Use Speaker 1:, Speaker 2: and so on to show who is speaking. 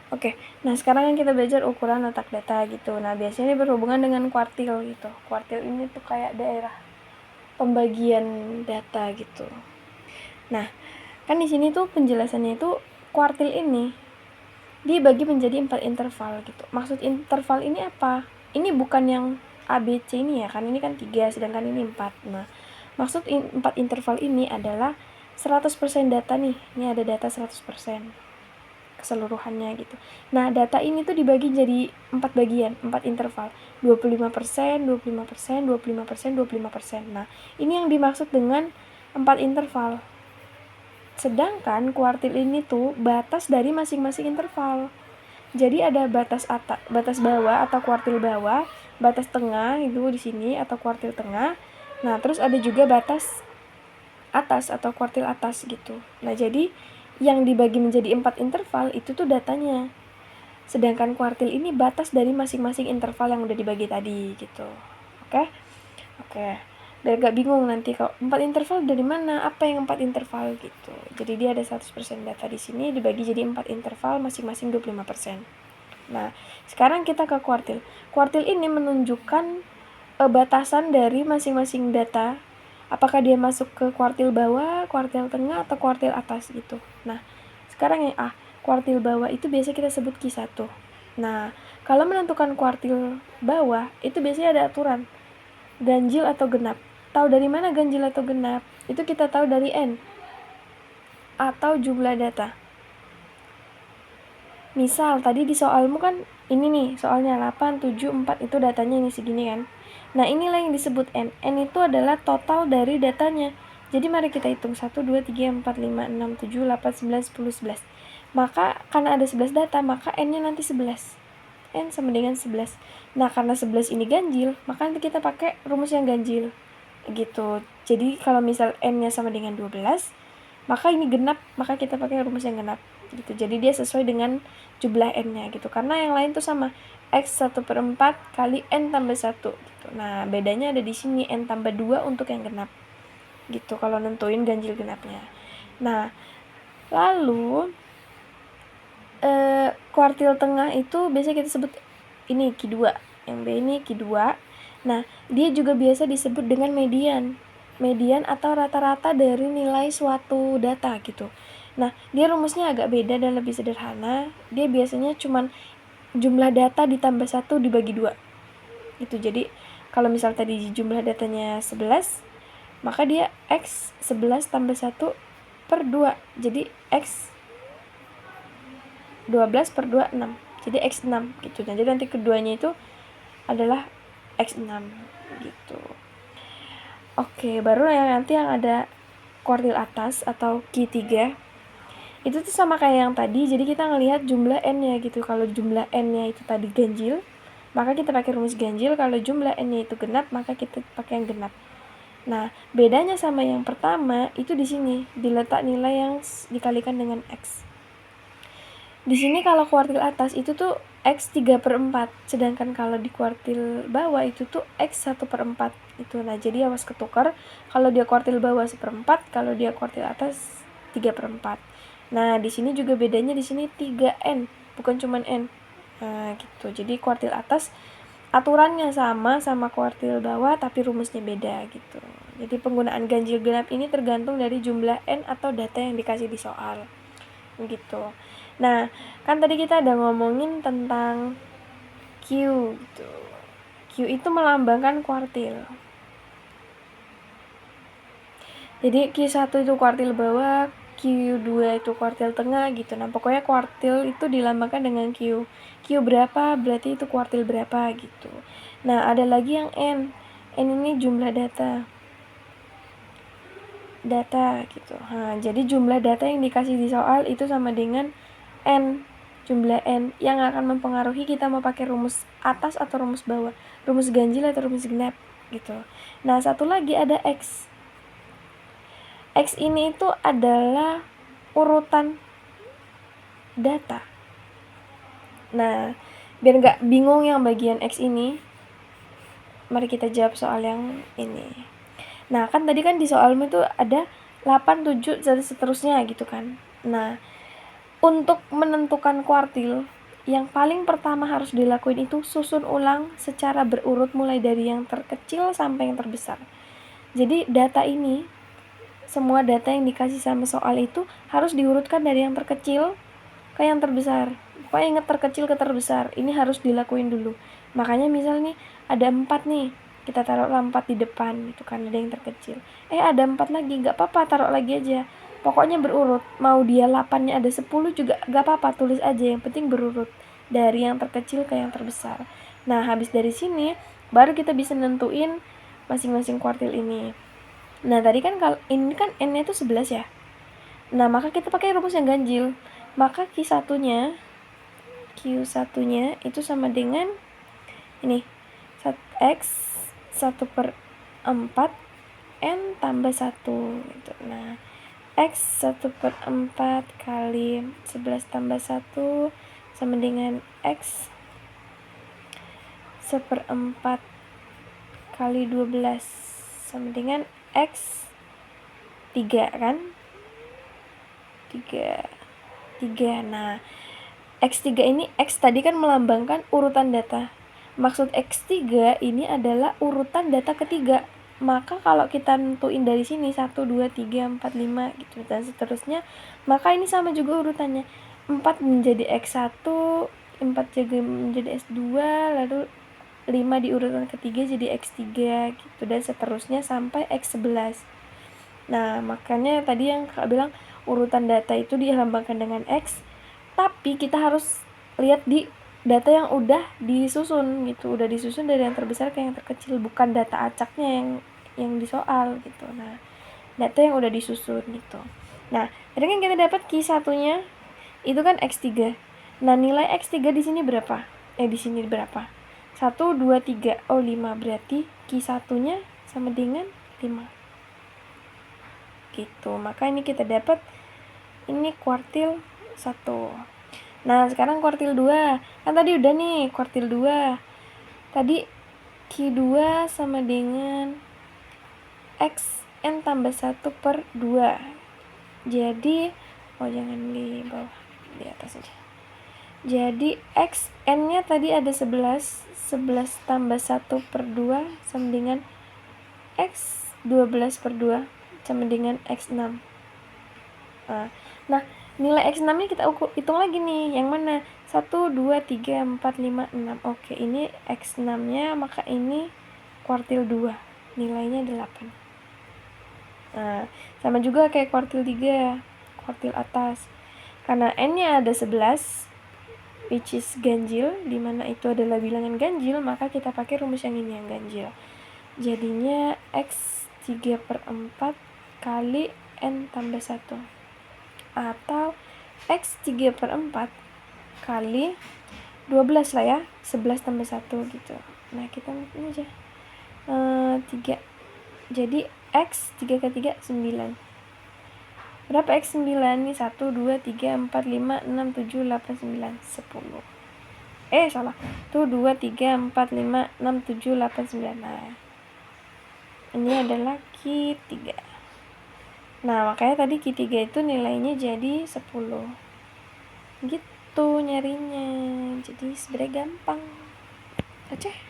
Speaker 1: Oke, nah sekarang kan kita belajar ukuran letak data gitu. Nah, biasanya ini berhubungan dengan kuartil gitu. Kuartil ini tuh kayak daerah pembagian data gitu. Nah, kan di sini tuh penjelasannya itu kuartil ini dibagi menjadi 4 interval gitu. Maksud interval ini apa? Ini bukan yang ABC ini ya, kan ini kan 3 sedangkan ini 4. Nah, maksud 4 interval ini adalah 100% data nih. Ini ada data 100% keseluruhannya gitu. Nah, data ini tuh dibagi jadi 4 bagian, 4 interval. 25%, 25%, 25%, 25%. Nah, ini yang dimaksud dengan 4 interval. Sedangkan kuartil ini tuh batas dari masing-masing interval. Jadi ada batas atas, batas bawah atau kuartil bawah, batas tengah itu di sini atau kuartil tengah. Nah, terus ada juga batas atas atau kuartil atas gitu. Nah, jadi yang dibagi menjadi 4 interval itu tuh datanya. Sedangkan kuartil ini batas dari masing-masing interval yang udah dibagi tadi gitu. Oke? Oke. Biar gak bingung nanti kalau 4 interval dari mana? Apa yang 4 interval gitu. Jadi dia ada 100% data di sini dibagi jadi 4 interval masing-masing 25%. Nah, sekarang kita ke kuartil. Kuartil ini menunjukkan batasan dari masing-masing data. Apakah dia masuk ke kuartil bawah, kuartil tengah, atau kuartil atas gitu. Nah, sekarang yang kuartil bawah itu biasa kita sebut Q1. Nah, kalau menentukan kuartil bawah, itu biasanya ada aturan. Ganjil atau genap. Tahu dari mana ganjil atau genap? Itu kita tahu dari N. Atau jumlah data. Misal, tadi di soalmu kan ini nih, soalnya 8, 7, 4 itu datanya ini segini kan. Nah, inilah yang disebut N. N itu adalah total dari datanya. Jadi mari kita hitung 1, 2, 3, 4, 5, 6, 7, 8, 9, 10, 11. Maka karena ada 11 data, maka N-nya nanti 11. N sama dengan 11. Nah, karena 11 ini ganjil, maka nanti kita pakai rumus yang ganjil. Gitu. Jadi kalau misal N-nya sama dengan 12, maka ini genap, maka kita pakai rumus yang genap. Gitu. Jadi dia sesuai dengan jumlah N-nya gitu. Karena yang lain tuh sama. X 1/4 kali N tambah 1 gitu. Nah, bedanya ada di sini N tambah 2 untuk yang genap. Gitu kalau nentuin ganjil genapnya. Nah, lalu kuartil tengah itu biasanya kita sebut ini Q2. Yang B ini Q2. Nah, dia juga biasa disebut dengan median. Median atau rata-rata dari nilai suatu data gitu. Nah, dia rumusnya agak beda dan lebih sederhana. Dia biasanya cuman jumlah data ditambah 1 dibagi 2. Gitu. Jadi, kalau misal tadi jumlah datanya 11, maka dia X 11 tambah 1 per 2. Jadi, X 12 per 2, 6. Jadi, X6 gitu. Nah, jadi nanti keduanya itu adalah X6 gitu. Oke, baru nanti yang ada kuartil atas atau Q3 itu tuh sama kayak yang tadi. Jadi kita ngelihat jumlah N-nya gitu. Kalau jumlah N-nya itu tadi ganjil, maka kita pakai rumus ganjil. Kalau jumlah N-nya itu genap, maka kita pakai yang genap. Nah, bedanya sama yang pertama itu di sini, diletak nilai yang dikalikan dengan X. Di sini kalau kuartil atas itu tuh X 3/4, sedangkan kalau di kuartil bawah itu tuh X 1/4 itu. Nah, jadi awas ketukar. Kalau dia kuartil bawah 1/4, kalau dia kuartil atas 3/4. Nah, di sini juga bedanya di sini 3N, bukan cuman N. Nah, gitu. Jadi kuartil atas aturannya sama kuartil bawah tapi rumusnya beda gitu. Jadi penggunaan ganjil genap ini tergantung dari jumlah N atau data yang dikasih di soal. Gitu. Nah, kan tadi kita ada ngomongin tentang Q gitu. Q itu melambangkan kuartil. Jadi Q1 itu kuartil bawah, Q2 itu kuartil tengah gitu. Nah, pokoknya kuartil itu dilambangkan dengan Q. Q berapa berarti itu kuartil berapa gitu. Nah, ada lagi yang N. N ini jumlah data. Data gitu. Nah, jadi jumlah data yang dikasih di soal itu sama dengan N. Jumlah N yang akan mempengaruhi kita mau pakai rumus atas atau rumus bawah. Rumus ganjil atau rumus genap gitu. Nah, satu lagi ada X. X ini itu adalah urutan data. Nah, biar nggak bingung yang bagian X ini, mari kita jawab soal yang ini. Nah, kan tadi kan di soalmu itu ada 8, 7, dan seterusnya gitu kan. Nah, untuk menentukan kuartil, yang paling pertama harus dilakuin itu susun ulang secara berurut mulai dari yang terkecil sampai yang terbesar. Jadi data ini, semua data yang dikasih sama soal itu harus diurutkan dari yang terkecil ke yang terbesar. Pokoknya ingat terkecil ke terbesar, ini harus dilakuin dulu. Makanya misal nih ada 4 nih, kita taruhlah 4 di depan itu kan, ada yang terkecil. Ada 4 lagi, gak apa-apa, taruh lagi aja. Pokoknya berurut, mau dia 8-nya ada 10 juga gak apa-apa, tulis aja, yang penting berurut dari yang terkecil ke yang terbesar. Nah, habis dari sini baru kita bisa nentuin masing-masing kuartil ini. Nah, tadi kan kalau ini kan n-nya itu 11 ya. Nah, maka kita pakai rumus yang ganjil. Maka Q1-nya itu sama dengan ini, X 1/4 N tambah 1 gitu. Nah, X 1/4 kali 11 tambah 1 sama dengan X 1/4 kali 12 sama dengan X 3 kan? 3. Nah, X3 ini, X tadi kan melambangkan urutan data. Maksud X3 ini adalah urutan data ketiga. Maka kalau kita nentuin dari sini 1, 2, 3, 4, 5 gitu dan seterusnya, maka ini sama juga urutannya. 4 menjadi X1, 4 juga menjadi S2, lalu 5 di urutan ketiga jadi X3 gitu dan seterusnya sampai X11. Nah, makanya tadi yang Kak bilang urutan data itu dilambangkan dengan X, tapi kita harus lihat di data yang udah disusun gitu, udah disusun dari yang terbesar ke yang terkecil, bukan data acaknya yang di soal gitu. Nah, data yang udah disusun gitu. Nah, tadi kan kita dapat Q1-nya itu kan X3. Nah, nilai X3 di sini berapa? Di sini berapa? 1, 2, 3. Oh, 5. Berarti Q1-nya sama dengan 5. Gitu. Maka ini kita dapat ini kuartil 1. Nah, sekarang kuartil 2. Kan tadi udah nih kuartil 2. Tadi Q2 sama dengan X N tambah 1/2. Jadi, jangan di bawah, di atas aja. Jadi, X N-nya tadi ada 11. 11 tambah 1/2 sama dengan X 12/2 sama dengan X6. Nah, nilai X6-nya kita hitung lagi nih. Yang mana? 1, 2, 3, 4, 5, 6. Oke, ini X6-nya, maka ini kuartil 2. Nilainya 8. Nah, sama juga kayak kuartil 3, kuartil atas. Karena N-nya ada 11, which is ganjil, dimana itu adalah bilangan ganjil, maka kita pakai rumus yang ini yang ganjil. Jadinya X 3/4 kali N tambah 1. Atau X 3/4 kali 12 lah ya, 11 tambah 1 gitu. Nah, kita ini aja 3. Jadi X 3 ke 3 9. Berapa X 9? Ini 1, 2, 3, 4, 5, 6, 7, 8, 9, 10. Salah. 1, 2, 3, 4, 5, 6, 7, 8, 9. Nah, ini adalah Q3. Nah, makanya tadi Q3 itu nilainya jadi 10. Gitu nyarinya. Jadi sebenarnya gampang. Aceh.